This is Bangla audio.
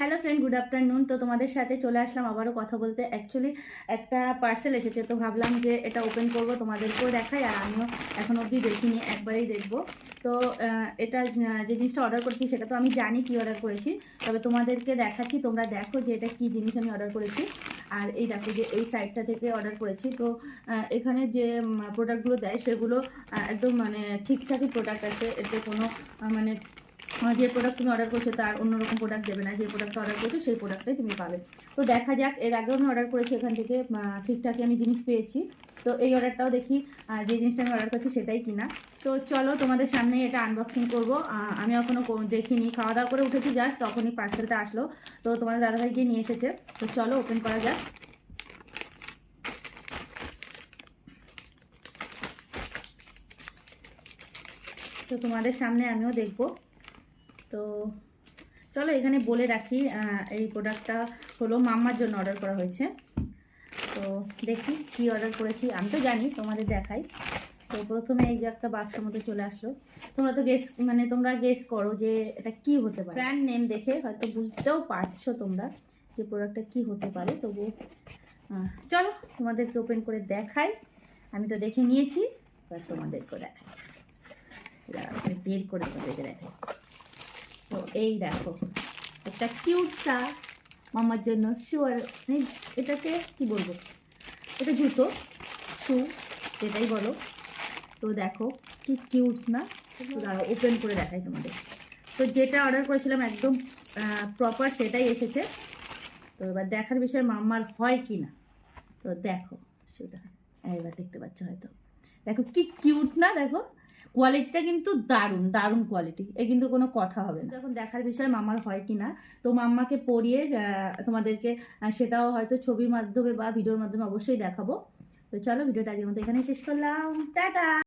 Hello friend, good afternoon. তো তোমাদের সাথে চলে আসলাম আবারও কথা বলতে। অ্যাকচুয়ালি একটা পার্সেল এসেছে, তো ভাবলাম যে এটা ওপেন করব, তোমাদেরকেও দেখাই, আর আমিও এখন অবধি দেখিনি, একবারেই দেখব। তো এটা যে জিনিসটা অর্ডার করেছি সেটা তো আমি জানি কি অর্ডার করেছি, তবে তোমাদেরকে দেখাচ্ছি, তোমরা দেখো যে এটা কি জিনিস আমি অর্ডার করেছি। আর এই দেখো যে এই সাইটটা থেকে অর্ডার করেছি। তো এখানে যে প্রোডাক্টগুলো দেয় সেগুলো একদম মানে ঠিকঠাকই প্রোডাক্ট আছে, এতে কোনো মানে যে প্রোডাক্ট তুমি অর্ডার করছো তার অন্যরকম প্রোডাক্ট দেবে না, যে প্রোডাক্ট অর্ডার করছো সেই প্রোডাক্টটাই তুমি পাবে। তো দেখা যাক, এর আগেও আমি অর্ডার করেছি এখান থেকে, ঠিকঠাকই আমি জিনিস পেয়েছি। তো এই অর্ডারটাও দেখি যে জিনিসটা আমি অর্ডার করছি সেটাই কিনা। তো চলো তোমাদের সামনে এটা আনবক্সিং করবো। আমি এখনও দেখিনি, খাওয়া দাওয়া করে উঠেছি জাস্ট, তখনই পার্সেলটা আসলো। তো তোমাদের দাদাভাই গিয়ে নিয়ে এসেছে। তো চলো ওপেন করা যাক। তো তোমাদের সামনে আমিও দেখবো। তো চলো এখানে বলে রাখি, এই প্রোডাক্টটা হলো মাম্মার জন্য অর্ডার করা হয়েছে। তো দেখি কি অর্ডার করেছি, আমি তো জানি, তোমাদের দেখাই। তো প্রথমে এই যে একটা বাক্সের মধ্যে চলে আসলো। তোমরা তো তোমরা গেস করো যে এটা কি হতে পারে। ব্র্যান্ড নেম দেখে হয়তো বুঝতেও পারছো তোমরা যে প্রোডাক্টটা কি হতে পারে। তবু চলো তোমাদেরকে ওপেন করে দেখাই। আমি তো দেখে নিয়েছি, এবার তোমাদেরকেও দেখাই, বের করে তোমাদেরকে দেখাই। তো এই দেখো একটা কিউট সা মামার জন্য শুয়ার, এটাকে কি বলবো, এটা জুতো, শু, যেটাই বলো। তো দেখো কি কিউট না, দাঁড়াও ওপেন করে দেখাই তোমাদের। তো যেটা অর্ডার করেছিলাম একদম প্রপার সেটাই এসেছে। তো এবার দেখার বিষয় মাম্মার হয় কি না। তো দেখো সেটা এবার দেখতে পাচ্ছ হয়তো। দেখো কি কিউট না, দেখো কোয়ালিটিটা কিন্তু দারুণ দারুণ কোয়ালিটি, এ কিন্তু কোনো কথা হবে না। এখন দেখার বিষয় মামার হয় কি না। তো মাম্মাকে পরিয়ে তোমাদেরকে সেটাও হয়তো ছবির মাধ্যমে বা ভিডিওর মাধ্যমে অবশ্যই দেখাবো। তো চলো ভিডিওটা আজকের মতো এখানেই শেষ করলাম, টাটা।